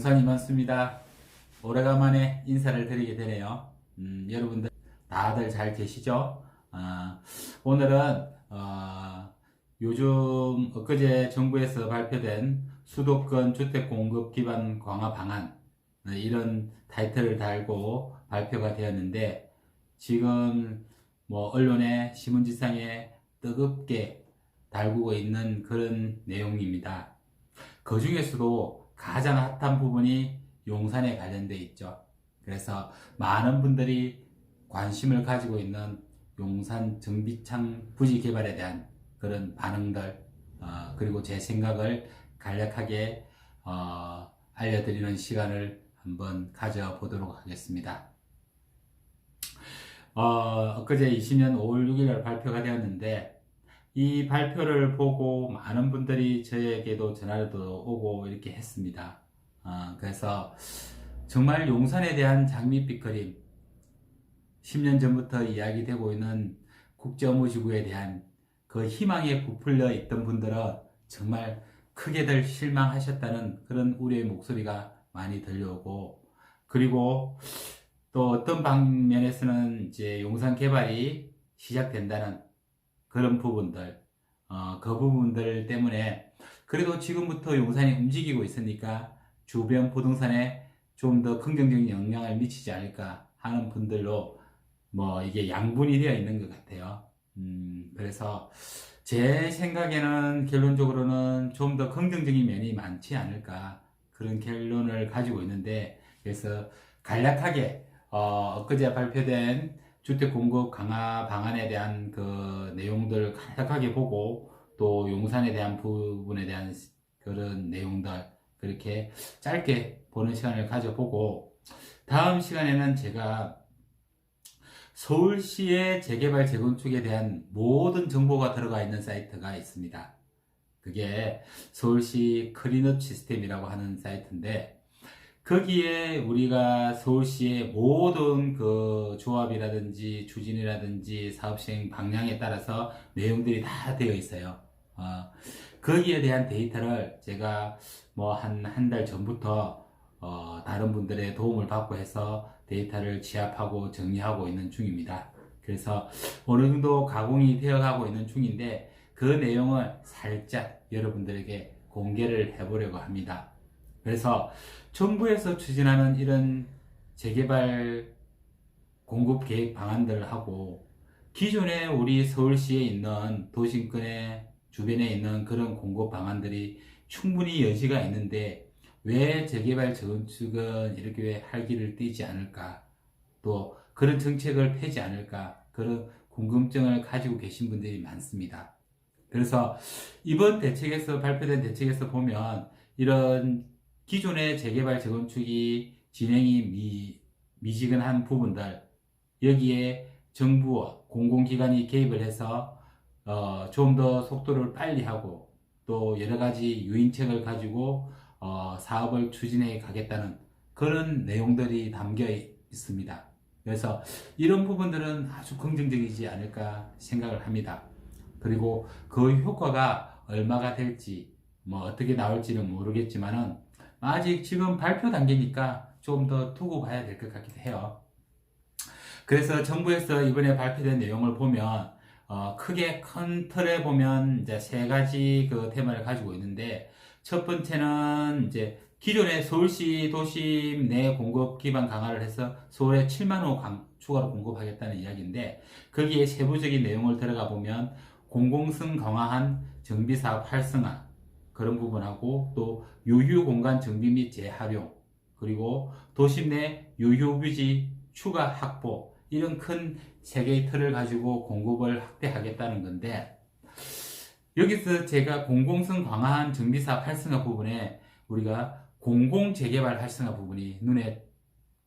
용산이 많습니다. 오래간만에 인사를 드리게 되네요. 여러분들 다들 잘 계시죠? 오늘은 요즘 엊그제 정부에서 발표된 수도권 주택 공급 기반 강화 방안, 이런 타이틀을 달고 발표가 되었는데, 지금 뭐 언론에 신문지상에 뜨겁게 달구고 있는 그런 내용입니다. 그 중에서도 가장 핫한 부분이 용산에 관련돼 있죠. 그래서 많은 분들이 관심을 가지고 있는 용산 정비창 부지 개발에 대한 그런 반응들, 그리고 제 생각을 간략하게 알려드리는 시간을 한번 가져보도록 하겠습니다. 엊그제 20년 5월 6일 발표가 되었는데, 이 발표를 보고 많은 분들이 저에게도 전화도 오고 이렇게 했습니다. 그래서 정말 용산에 대한 장밋빛 그림, 10년 전부터 이야기되고 있는 국제업무지구에 대한 그 희망에 부풀려 있던 분들은 정말 크게들 실망하셨다는 그런 우려의 목소리가 많이 들려오고, 그리고 또 어떤 방면에서는 이제 용산 개발이 시작된다는 그런 부분들, 그 부분들 때문에 그래도 지금부터 용산이 움직이고 있으니까 주변 부동산에 좀 더 긍정적인 영향을 미치지 않을까 하는 분들로 뭐 이게 양분이 되어 있는 것 같아요. 그래서 제 생각에는 결론적으로는 좀 더 긍정적인 면이 많지 않을까 그런 결론을 가지고 있는데, 그래서 간략하게 엊그제 발표된 주택 공급 강화 방안에 대한 그 내용들 간략하게 보고, 또 용산에 대한 부분에 대한 그런 내용들 그렇게 짧게 보는 시간을 가져보고, 다음 시간에는 제가 서울시의 재개발 재건축에 대한 모든 정보가 들어가 있는 사이트가 있습니다. 그게 서울시 클린업 시스템이라고 하는 사이트인데, 거기에 우리가 서울시의 모든 그 조합이라든지 추진이라든지 사업 시행 방향에 따라서 내용들이 다 되어 있어요. 거기에 대한 데이터를 제가 뭐 한 달 전부터 다른 분들의 도움을 받고 해서 데이터를 취합하고 정리하고 있는 중입니다. 그래서 어느 정도 가공이 되어 가고 있는 중인데, 그 내용을 살짝 여러분들에게 공개를 해보려고 합니다. 그래서 정부에서 추진하는 이런 재개발 공급 계획 방안들하고 기존에 우리 서울시에 있는 도심권의 주변에 있는 그런 공급 방안들이 충분히 여지가 있는데, 왜 재개발 재건축은 이렇게 왜 활기를 띠지 않을까, 또 그런 정책을 펴지 않을까, 그런 궁금증을 가지고 계신 분들이 많습니다. 그래서 이번 대책에서 발표된 대책에서 보면 이런 기존의 재개발 재건축이 진행이 미지근한 부분들, 여기에 정부와 공공기관이 개입을 해서 좀 더 속도를 빨리 하고, 또 여러 가지 유인책을 가지고 사업을 추진해 가겠다는 그런 내용들이 담겨 있습니다. 그래서 이런 부분들은 아주 긍정적이지 않을까 생각을 합니다. 그리고 그 효과가 얼마가 될지 뭐 어떻게 나올지는 모르겠지만은, 아직 지금 발표 단계니까 좀 더 두고 봐야 될 것 같기도 해요. 그래서 정부에서 이번에 발표된 내용을 보면 크게 큰 틀에 보면 이제 세 가지 그 테마를 가지고 있는데, 첫 번째는 이제 기존의 서울시 도심 내 공급 기반 강화를 해서 서울에 7만 호 추가로 공급하겠다는 이야기인데, 거기에 세부적인 내용을 들어가 보면 공공성 강화한 정비사업 활성화, 그런 부분하고, 또 유휴공간 정비 및 재활용, 그리고 도심 내 유휴부지 추가 확보, 이런 큰 세 개의 틀을 가지고 공급을 확대하겠다는 건데, 여기서 제가 공공성 강화한 정비사업 활성화 부분에 우리가 공공재개발 활성화 부분이 눈에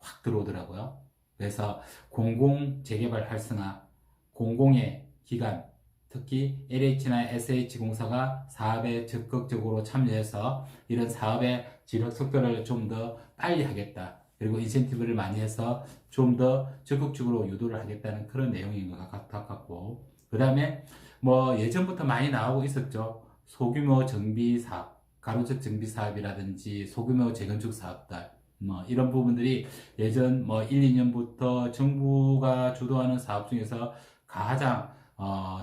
확 들어오더라고요. 그래서 공공재개발 활성화, 공공의 기관, 특히 LH나 SH공사가 사업에 적극적으로 참여해서 이런 사업의 지력 속도를 좀 더 빨리 하겠다, 그리고 인센티브를 많이 해서 좀 더 적극적으로 유도를 하겠다는 그런 내용인 것 같고, 그 다음에 뭐 예전부터 많이 나오고 있었죠. 소규모 정비 사업, 가로적 정비 사업이라든지 소규모 재건축 사업들, 뭐 이런 부분들이 예전 뭐 1, 2년부터 정부가 주도하는 사업 중에서 가장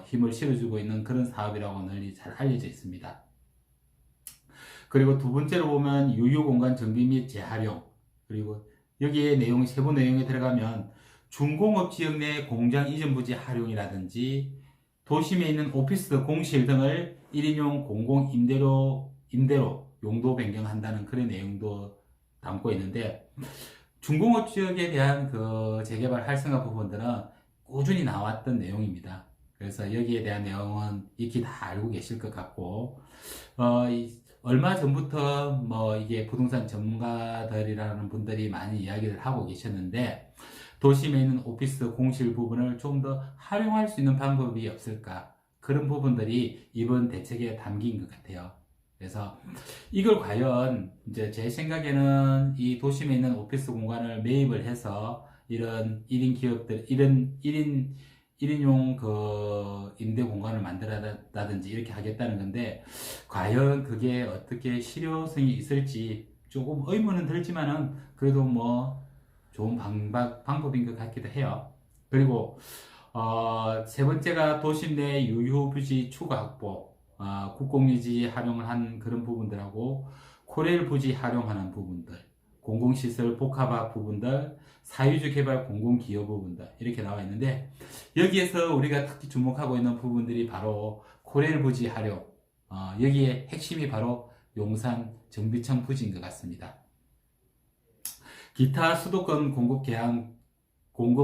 힘을 실어주고 있는 그런 사업이라고 널리 잘 알려져 있습니다. 그리고 두 번째로 보면 유휴공간 정비 및 재활용, 그리고 여기에 내용, 세부 내용에 들어가면 중공업 지역 내 공장 이전 부지 활용이라든지 도심에 있는 오피스, 공실 등을 1인용 공공 임대로 용도 변경한다는 그런 내용도 담고 있는데, 중공업 지역에 대한 그 재개발 활성화 부분들은 꾸준히 나왔던 내용입니다. 그래서 여기에 대한 내용은 익히 다 알고 계실 것 같고, 얼마 전부터 뭐 이게 부동산 전문가들이라는 분들이 많이 이야기를 하고 계셨는데, 도심에 있는 오피스 공실 부분을 좀 더 활용할 수 있는 방법이 없을까? 그런 부분들이 이번 대책에 담긴 것 같아요. 그래서 이걸 과연 이제 제 생각에는 이 도심에 있는 오피스 공간을 매입을 해서 이런 1인 기업들, 이런 1인용 그 임대 공간을 만들어다든지 이렇게 하겠다는 건데, 과연 그게 어떻게 실효성이 있을지 조금 의문은 들지만은 그래도 뭐 좋은 방법인 것 같기도 해요. 그리고 세 번째가 도심 내 유휴부지 추가 확보, 국공유지 활용을 한 그런 부분들하고 코레일 부지 활용하는 부분들, 공공시설 복합화 부분들, 사유지 개발 공공기여 부분들 이렇게 나와 있는데, 여기에서 우리가 특히 주목하고 있는 부분들이 바로 코레일 부지 활용, 여기에 핵심이 바로 용산 정비청 부지인 것 같습니다. 기타 수도권 공급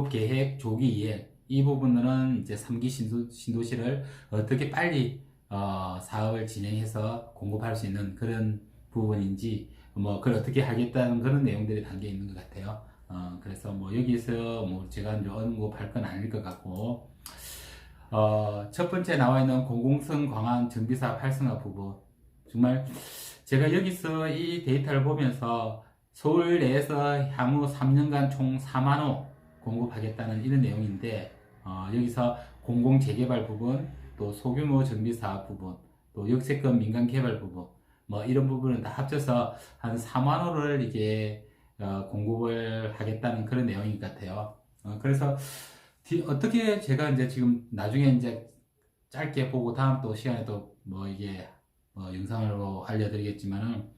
계획 조기 이행, 이 부분은 이제 3기 신도시를 어떻게 빨리 사업을 진행해서 공급할 수 있는 그런 부분인지, 뭐 그걸 어떻게 하겠다는 그런 내용들이 담겨 있는 것 같아요. 그래서 뭐 여기서 뭐 제가 이제 언급할 건 아닐 것 같고, 첫 번째 나와 있는 공공성 강화 정비사업 활성화 부분, 정말 제가 여기서 이 데이터를 보면서 서울 내에서 향후 3년간 총 4만 호 공급하겠다는 이런 내용인데, 여기서 공공 재개발 부분, 또 소규모 정비 사업 부분, 또 역세권 민간 개발 부분, 뭐 이런 부분은 다 합쳐서 한 4만 호를 이게 공급을 하겠다는 그런 내용인 것 같아요. 그래서 어떻게 제가 이제 지금 나중에 이제 짧게 보고 다음 또 시간에 또 뭐 이게 영상으로 알려드리겠지만은,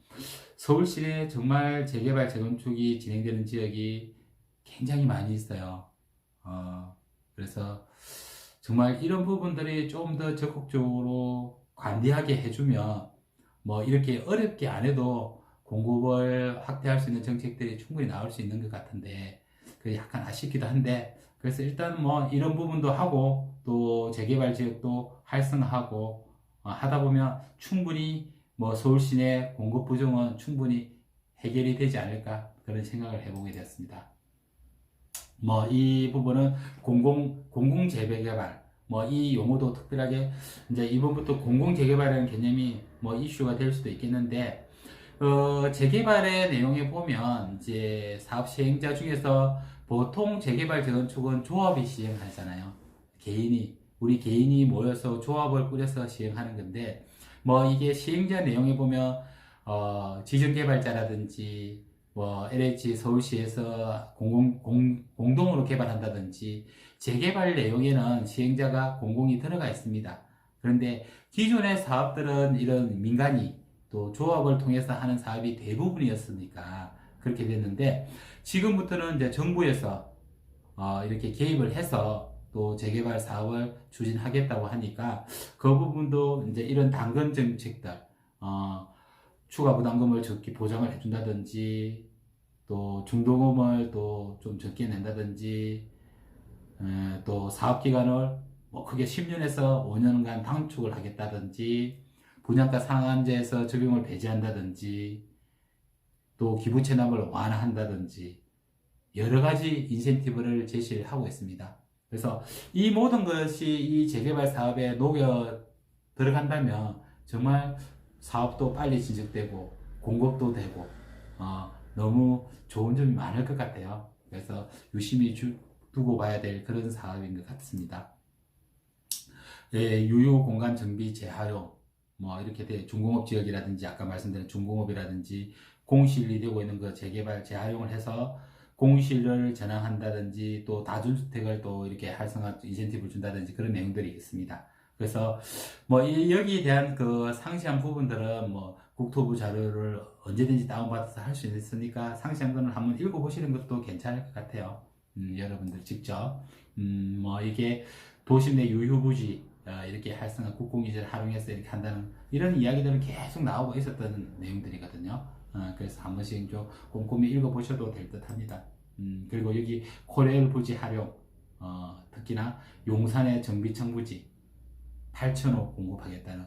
서울시내 정말 재개발 재건축이 진행되는 지역이 굉장히 많이 있어요. 그래서 정말 이런 부분들이 좀 더 적극적으로 관대하게 해주면 뭐 이렇게 어렵게 안 해도 공급을 확대할 수 있는 정책들이 충분히 나올 수 있는 것 같은데, 그 약간 아쉽기도 한데, 그래서 일단 뭐 이런 부분도 하고 또 재개발 지역도 활성화하고 하다 보면 충분히 뭐 서울 시내 공급 부족은 충분히 해결이 되지 않을까, 그런 생각을 해보게 되었습니다. 뭐 이 부분은 공공 재개발, 뭐 이 용어도 특별하게 이제 이번부터 공공 재개발이라는 개념이 뭐 이슈가 될 수도 있겠는데, 재개발의 내용에 보면 이제 사업 시행자 중에서 보통 재개발 재건축은 조합이 시행하잖아요. 우리 개인이 모여서 조합을 꾸려서 시행하는 건데, 뭐 이게 시행자 내용에 보면 지정개발자라든지 뭐 LH 서울시에서 공동으로 개발한다든지, 재개발 내용에는 시행자가 공공이 들어가 있습니다. 그런데 기존의 사업들은 이런 민간이 또 조합을 통해서 하는 사업이 대부분이었으니까 그렇게 됐는데, 지금부터는 이제 정부에서 이렇게 개입을 해서 또 재개발 사업을 추진하겠다고 하니까, 그 부분도 이제 이런 당근 정책들, 추가 부담금을 적게 보장을 해준다든지, 또 중도금을 또 좀 적게 낸다든지, 또 사업기간을 뭐 크게 10년에서 5년간 단축을 하겠다든지, 분양가 상한제에서 적용을 배제한다든지, 또 기부 체납을 완화한다든지, 여러 가지 인센티브를 제시를 하고 있습니다. 그래서 이 모든 것이 이 재개발 사업에 녹여 들어간다면 정말 사업도 빨리 진척되고 공급도 되고 너무 좋은 점이 많을 것 같아요. 그래서 유심히 두고 봐야 될 그런 사업인 것 같습니다. 유휴 공간 정비 재활용, 뭐 이렇게 중공업 지역이라든지 아까 말씀드린 중공업이라든지 공실이 되고 있는 그 재개발, 재활용을 해서 공실을 전환한다든지 또 다주택을 또 이렇게 활성화 인센티브를 준다든지 그런 내용들이 있습니다. 그래서 뭐 여기에 대한 그 상세한 부분들은 뭐 국토부 자료를 언제든지 다운받아서 할 수 있으니까 상세한 거는 한번 읽어보시는 것도 괜찮을 것 같아요. 여러분들 직접 뭐 이게 도심 내 유휴부지 이렇게 활성화 국공유지를 활용해서 이렇게 한다는 이런 이야기들은 계속 나오고 있었던 내용들이거든요. 그래서 한 번씩 좀 꼼꼼히 읽어보셔도 될 듯 합니다. 그리고 여기 코레일 부지 활용, 특히나 용산의 정비청 부지 8,000호 공급하겠다는,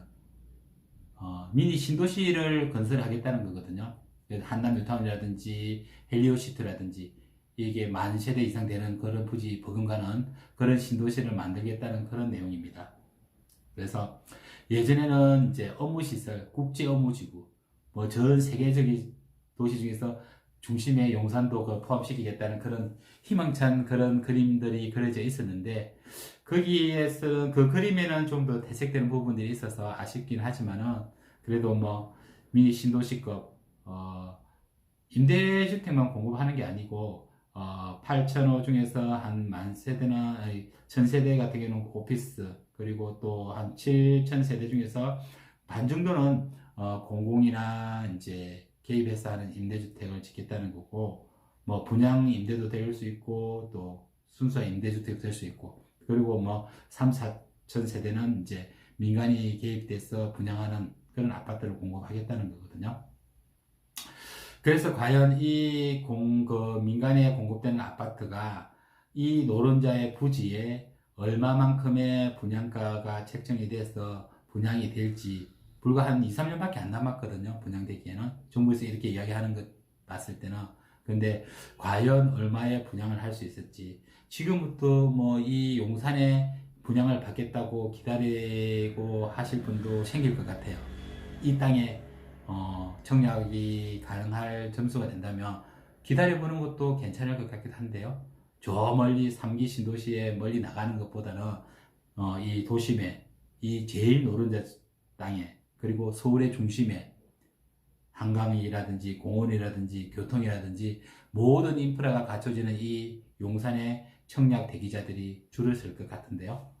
미니 신도시를 건설하겠다는 거거든요. 한남 뉴타운이라든지 헬리오시티라든지 이게 만 세대 이상 되는 그런 부지 버금가는 그런 신도시를 만들겠다는 그런 내용입니다. 그래서 예전에는 이제 업무시설, 국제 업무지구, 뭐 전 세계적인 도시 중에서 중심에 용산도 포함시키겠다는 그런 희망찬 그런 그림들이 그려져 있었는데, 거기에서 그 그림에는 좀 더 대색되는 부분들이 있어서 아쉽긴 하지만은, 그래도 뭐 미니 신도시급 임대주택만 공급하는 게 아니고 8,000호 중에서 한 만 세대나 1,000세대 같은 경우는 오피스, 그리고 또 한 7,000세대 중에서 반 정도는 공공이나 이제 개입해서 하는 임대주택을 짓겠다는 거고, 뭐 분양 임대도 될 수 있고 또 순수한 임대주택도 될 수 있고, 그리고 뭐 3, 4천 세대는 이제 민간이 개입돼서 분양하는 그런 아파트를 공급하겠다는 거거든요. 그래서 과연 그 민간에 공급되는 아파트가 이 노른자의 부지에 얼마만큼의 분양가가 책정이 돼서 분양이 될지, 불과 한 2, 3년밖에 안 남았거든요. 분양되기에는. 정부에서 이렇게 이야기하는 것 봤을 때는. 근데 과연 얼마의 분양을 할 수 있을지, 지금부터 뭐 이 용산에 분양을 받겠다고 기다리고 하실 분도 생길 것 같아요. 이 땅에 청약이 가능할 점수가 된다면 기다려보는 것도 괜찮을 것 같기도 한데요. 저 멀리 3기 신도시에 멀리 나가는 것보다는 이 도심에, 이 제일 노른자 땅에, 그리고 서울의 중심에 한강이라든지 공원이라든지 교통이라든지 모든 인프라가 갖춰지는 이 용산의 청약 대기자들이 줄을 설 것 같은데요.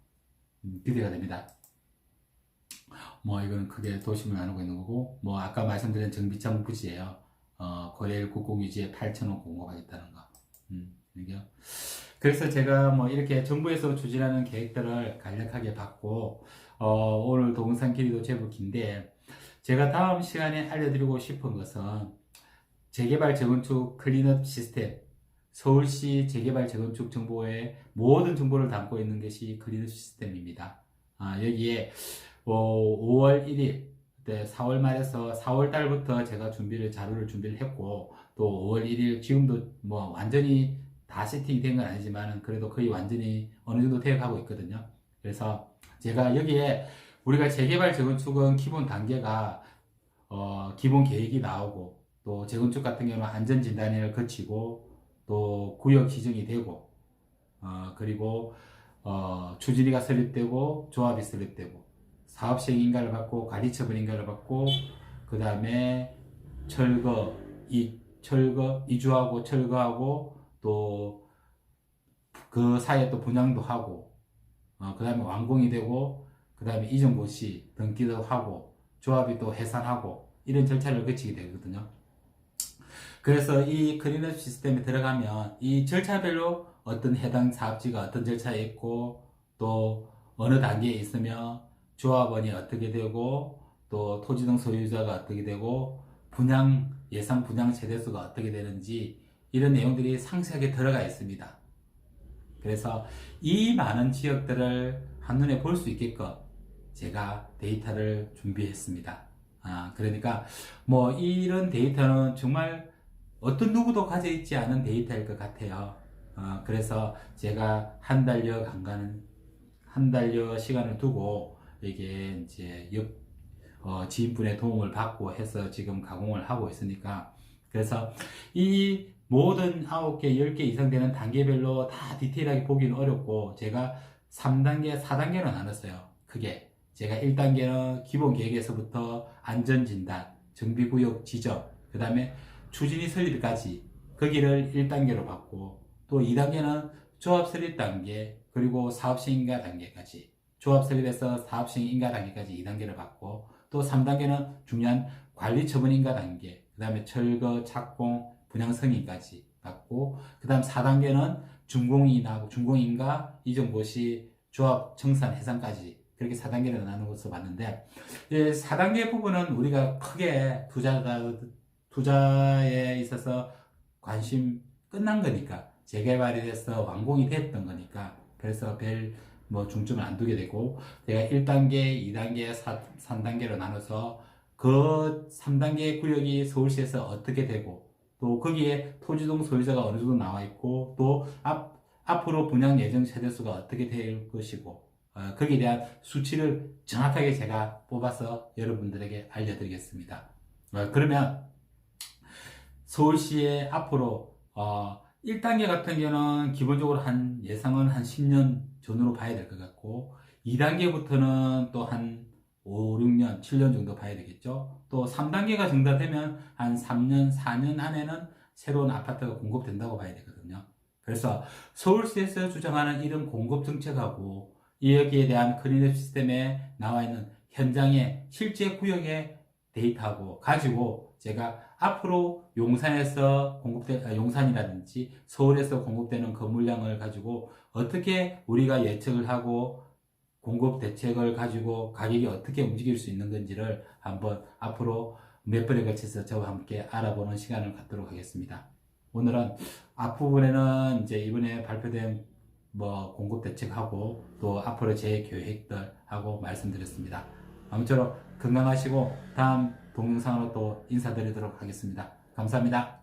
기대가 됩니다. 뭐 이거는 크게 도심을 나누고 있는 거고, 뭐 아까 말씀드린 정비청 부지예요. 거래일 국공유지에 8,000호 공급하겠다는 거. 이게요. 그래서 제가 뭐 이렇게 정부에서 추진하는 계획들을 간략하게 봤고, 오늘 동영상 길이도 제법 긴데, 제가 다음 시간에 알려드리고 싶은 것은 재개발 재건축 클린업 시스템, 서울시 재개발 재건축 정보의 모든 정보를 담고 있는 것이 클린업 시스템입니다. 여기에 5월 1일, 4월 말에서 4월 달부터 제가 자료를 준비를 했고, 또 5월 1일, 지금도 뭐 완전히 다 세팅이 된 건 아니지만 그래도 거의 완전히 어느 정도 되어 가고 있거든요. 그래서 제가 여기에 우리가 재개발 재건축은 기본 단계가 기본 계획이 나오고, 또 재건축 같은 경우는 안전진단을 거치고, 또 구역 지정이 되고, 그리고 추진위가 설립되고 조합이 설립되고 사업시행 인가를 받고 관리처분 인가를 받고, 그 다음에 이주하고 철거하고, 또 그 사이에 또 분양도 하고, 그 다음에 완공이 되고, 그 다음에 이전 고시 등기도 하고, 조합이 또 해산하고, 이런 절차를 거치게 되거든요. 그래서 이 클린업 시스템에 들어가면 이 절차별로 어떤 해당 사업지가 어떤 절차에 있고, 또 어느 단계에 있으며 조합원이 어떻게 되고, 또 토지 등 소유자가 어떻게 되고, 예상 분양 세대수가 어떻게 되는지, 이런 내용들이 상세하게 들어가 있습니다. 그래서 이 많은 지역들을 한눈에 볼 수 있게끔 제가 데이터를 준비했습니다. 그러니까 뭐 이런 데이터는 정말 어떤 누구도 가져 있지 않은 데이터일 것 같아요. 그래서 제가 한 달여 시간을 두고 이게 이제 지인분의 도움을 받고 해서 지금 가공을 하고 있으니까, 그래서 이 모든 9개, 10개 이상 되는 단계별로 다 디테일하게 보기는 어렵고, 제가 3단계, 4단계로 나눴어요. 크게. 제가 1단계는 기본 계획에서부터 안전진단, 정비구역 지정, 그 다음에 추진위 설립까지 거기를 1단계로 받고, 또 2단계는 조합 설립 단계, 그리고 사업 시행인가 단계까지, 조합 설립에서 사업 시행인가 단계까지 2단계를 받고, 또 3단계는 중요한 관리 처분 인가 단계, 그 다음에 철거, 착공, 분양 승인까지 받고, 그 다음 4단계는 준공인가 이전 고시 조합 청산 해상까지, 그렇게 4단계로 나누어서 봤는데, 4단계 부분은 우리가 크게 투자에 있어서 관심 끝난 거니까, 재개발이 돼서 완공이 됐던 거니까, 그래서 별 중점을 안 두게 되고, 제가 1단계, 2단계, 3단계로 나눠서 그 3단계 구역이 서울시에서 어떻게 되고, 또 거기에 토지동 소유자가 어느 정도 나와 있고, 또 앞으로 분양 예정 세대수가 어떻게 될 것이고, 거기에 대한 수치를 정확하게 제가 뽑아서 여러분들에게 알려드리겠습니다. 그러면 서울시의 앞으로 1단계 같은 경우는 기본적으로 예상은 한 10년 전으로 봐야 될 것 같고, 2단계부터는 또 한 5, 6년, 7년 정도 봐야 되겠죠. 또 3단계가 정답되면 한 3년, 4년 안에는 새로운 아파트가 공급된다고 봐야 되거든요. 그래서 서울시에서 주장하는 이런 공급 정책하고, 여기에 대한 클린업 시스템에 나와 있는 현장의 실제 구역의 데이터하고 가지고 제가 앞으로 용산이라든지 서울에서 공급되는 건물량을 가지고 어떻게 우리가 예측을 하고 공급 대책을 가지고 가격이 어떻게 움직일 수 있는 건지를 한번 앞으로 몇 번에 걸쳐서 저와 함께 알아보는 시간을 갖도록 하겠습니다. 오늘은 앞부분에는 이제 이번에 발표된 공급 대책하고 또 앞으로 제 계획들하고 말씀드렸습니다. 아무쪼록 건강하시고 다음 동영상으로 또 인사드리도록 하겠습니다. 감사합니다.